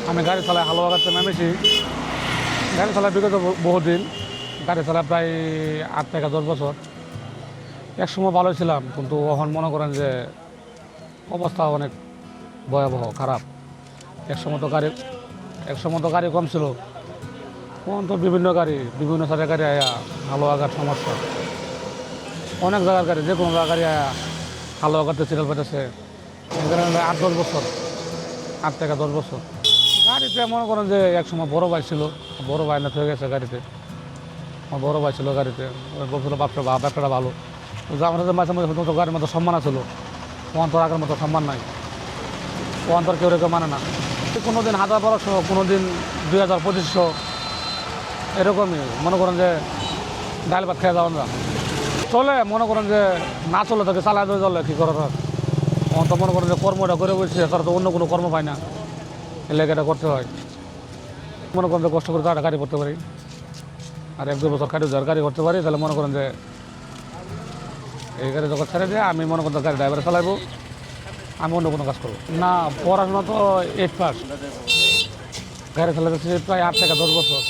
আমি গাড়ি চালাই হালুয়াঘাটে নেমেছি। গাড়ি চালাই বিগত বহুদিন, গাড়ি চালাই প্রায় 8 থেকে 10 বছর। এক সময় ভালো ছিলাম, কিন্তু এখন মনে করেন যে অবস্থা অনেক ভয়াবহ খারাপ। এক সময় তো গাড়ি কম ছিল, এখন তো বিভিন্ন গাড়ি, বিভিন্ন সাইডের গাড়ি আয়া হালুয়াঘাট সমস্যা। অনেক জায়গার গাড়ি, যে কোনো জায়গার গাড়ি আয়া হালুয়াঘাটে সিরিয়াল পেতেছে। এখানে 8-10 বছর, 8 থেকে 10 বছর গাড়িতে মনে করেন যে এক সময় বড় ভাই ছিল, বড় ভাই না হয়ে গেছে গাড়িতে। আমার বড় ভাই ছিল গাড়িতে, বলছিল ব্যবসাটা ভালো। কিন্তু আমাদের মাঝে মাঝে তো গাড়ির মতো সম্মান ছিল, ওখান তোর আগের মতো সম্মান নাই, ওখান তোর কেউ রেখে মানে না। কোনো দিন 1000-1200, কোনো দিন 2000-2500, এরকমই মনে করেন যে ডাল ভাত খেয়ে যাওয়া না চলে। মনে করেন যে না চলে তাকে চালাই দিয়ে চলে, কী করার। তখন তো মনে করেন যে কর্মটা করে বসছে, তারা তো অন্য কোনো কর্ম পায় না, এলাকা এটা করতে হয়। মনে করেন যে কষ্ট করে তারা গাড়ি করতে পারি, আর 1-2 বছর গাড়ি করতে পারি, তাহলে মনে করেন যে এই গাড়ি যখন ছেড়ে দিয়ে আমি মনে করেন গাড়ি ড্রাইভারে চালাইবো, আমি অন্য কোনো কাজ করবো না। পড়াশোনা তো 8 পাস, গাড়ি চালাতেছি প্রায় 8 থেকে 10 বছর।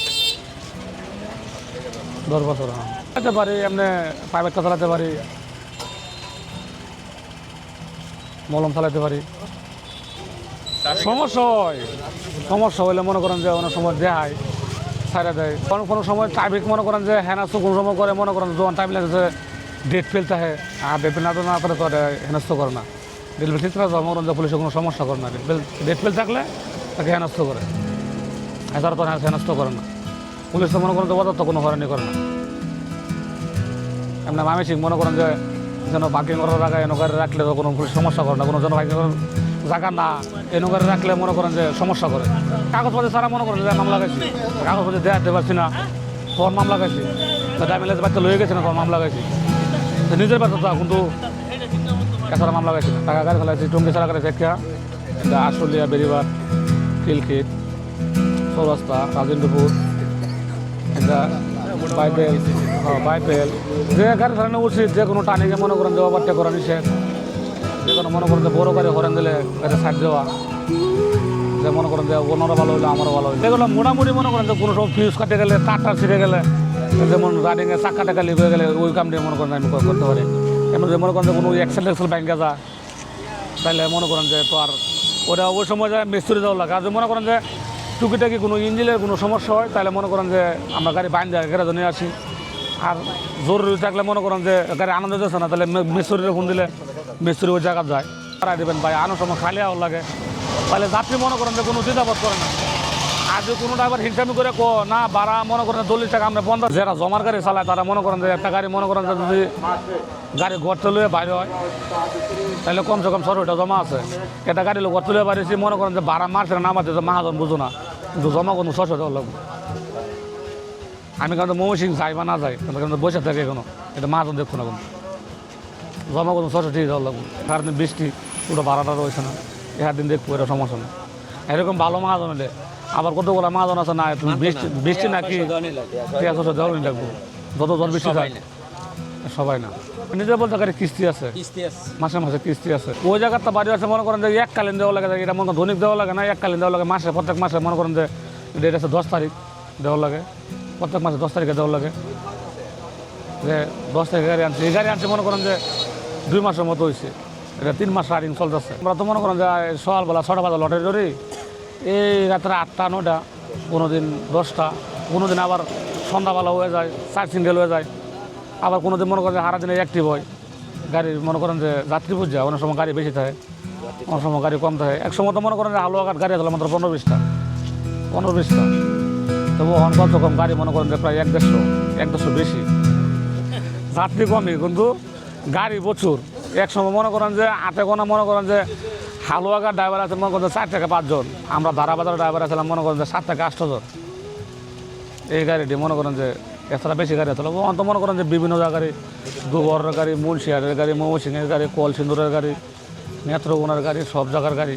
10 বছর, হ্যাঁ। চালাতে পারি, এমনি প্রাইভেটটা চালাতে পারি, মলম চালাতে পারি। সমস্যা হইলে মনে করেন যে অনেক সময় দেয়, ছাড়া দেয়। কোনো সময় ট্রাফিক মনে করেন যে হেনাস্ত কোনো সময় করে, মনে করেন যখন টাইম লাগছে ডেট ফেল থাকে, আর ডেট ফেল না তাহলে তো হেনাস্ত করে না। ডেট ফেল ঠিক থাকে, মনে করেন যে পুলিশে কোনো সমস্যা করে না। ডেট ফেল থাকলে তাকে হেনাস্ত করে, এছাড়া তো হেনাস্ত করে না। পুলিশ তো মনে করেন যে তো কোনো হয়রানি করে না। এমনি আমি ঠিক মনে করেন যে যেন পার্কিং করার জায়গায় এনকারে রাখলে তো কোনো পুলিশ সমস্যা করে না, কোনো যেন পার্কিং করার জায়গা না এনকারে রাখলে মনে করেন যে সমস্যা করে। কাগজপত্র ছাড়া মনে করেন যে মামলা গাইছি, কাগজপত্র দেখাতে পারছি না, তখন মামলা গাইছি। ড্রাইভিং বাচ্চা লয়ে গেছে না, তখন মামলা গাইছি। নিজের ব্যর্থতা, কিন্তু এছাড়া মামলা গাইছি না। টাকা গাড়ি চালাইছি, টঙ্গি ছাড়া গাড়ি দেখা আশুলিয়া, বেরিবার, খিলক্ষেত, চৌরাস্তা, রাজেন্দ্রপুর, বাইপেল, যে গাড়ি চালানো উচিত, যে কোনো টানিকে মনে করেন যে ওভারটেক করা নিষেধ। যে কোনো মনে করেন যে বড় গাড়ি হরেন দিলে গাড়ি সাইড দেওয়া, যে মনে করেন যে ওনারও ভালো হইলো আমারও ভালো হইলো। এগুলো মোটামুটি মনে করেন যে কোনো সব ফিউজ কাটে গেলে, তারটা ছিঁড়ে গেলে, যেমন রানিংয়ে চাক্কা টাকা লিপ হয়ে গেলে ওই কামটি মনে করেন আমি করতে পারি। এমন যে মনে করেন যে কোনো এক্সেল ব্যাংকে যা, তাহলে মনে করেন যে তো আর ওটা ওই সময় যায় মিস্ত্রি যাওয়া লাগে। আর যে মনে করেন যে টুকিটাকি কোনো ইঞ্জিনের কোনো সমস্যা হয়, তাহলে মনে করেন যে আমরা গাড়ি বাইন যায় গ্যারেজে নিয়ে আসি। আর জরুরি থাকলে মনে করেন যে গাড়ি আনন্দ যাচ্ছে না, তাহলে মিস্ত্রির ফোন দিলে মিস্ত্রি ওই জায়গা যায়, তারাই দেবেন ভাই, আনার সময় খালি আওয়ার লাগে। তাহলে যাত্রী মনে করেন যে কোনো দ্বিধাবোধ করে না। আর যদি কোনো ড্রাইভার হিংসামি করে না ভাড়া মনে করেন 40 টাকা আমরা বন্ধ, যারা জমার গাড়ি চালায় তারা মনে করেন যে একটা গাড়ি মনে করেন যে যদি গাড়ি গড়তে লুয়ে বাইরে হয়, তাহলে কমসে কম 100 জমা আছে। একটা গাড়ি লোক গড়তে লুয়ে বাইরেছি, মনে করেন যে ভাড়া মারছে না মারছে, মাহাজন বুঝো না, কিন্তু জমা কোনো 600 দেওয়া লাগবে। আমি কিন্তু মৌসিং যাই বা না যাই, কিন্তু বসে থাকে এখনো, এটা মাহাজন দেখছো না, কোনো জমা কোনো 600 ঠিক দেওয়া লাগবে। সারাদিন বৃষ্টি, পুরো ভাড়াটা রয়েছে না, এর দিন দেখবো, এটা সমস্যা না। এরকম ভালো মাহাজন হলে আবার কতগুলো মাহাজন আছে না, তুমি বৃষ্টি নাকি 300 দেওয়া লাগবো, যত জন বৃষ্টি যায় সবাই না। নিজের বলতে গাড়ি কিস্তি আছে, মাসে মাসে কিস্তি আছে। ওই জায়গাটা বাড়ি আছে মনে করেন যে এককালীন দেওয়া লাগে, এটা মনে করেন ধনিক দেওয়া লাগে না, এককালীন দেওয়া লাগে মাসে, প্রত্যেক মাসে মনে করেন যে ডেট আছে 10 তারিখ দেওয়া লাগে, প্রত্যেক মাসে 10 তারিখে দেওয়া লাগে। যে 10 তারিখে গাড়ি আনছি, এই গাড়ি আনছি মনে করেন যে 2 মাসের মতো হয়েছে, এটা 3 মাস রানিং চলতেছে। আমরা তো মনে করেন যে সকালবেলা 6টা বাজে লটারি ধরি, এই রাত্রে 8টা 9টা, কোনো দিন 10টা, কোনো দিন আবার সন্ধ্যাবেলা হয়ে যায়, 4 সিঙ্গেল হয়ে যায়। আবার কোনো দিন মনে করেন যে সারা দিনে অ্যাক্টিভ হয় গাড়ি, মনে করেন যে যাত্রী বুঝছে, অনেক সময় গাড়ি বেশি থাকে, অনেক সময় গাড়ি কম থাকে। এক সময় তো মনে করেন যে হালুয়াঘাট গাড়ি আসলে মাত্র 15-20টা, তবু এখন কত কম গাড়ি মনে করেন যে প্রায় 150 বেশি। যাত্রী কমই, কিন্তু গাড়ি প্রচুর। এক সময় মনে করেন যে হাতে গোনা মনে করেন যে হালুয়াঘাট ড্রাইভার আছে মনে করেন যে 4 থেকে 5 জন, আমরা ধারাবাজার ড্রাইভার আছিলাম মনে করেন যে 7 থেকে 8 জন। এই গাড়িটি মনে করেন যে এছাড়া বেশি গাড়ি আছে, অন্ত মনে করেন যে বিভিন্ন জায়গার দুবরের গাড়ি, মুন্সিয়ারের গাড়ি, মৌসিংয়ের গাড়ি, কলসিন্দুরের গাড়ি, নেত্রকোনার গাড়ি, সব জায়গার গাড়ি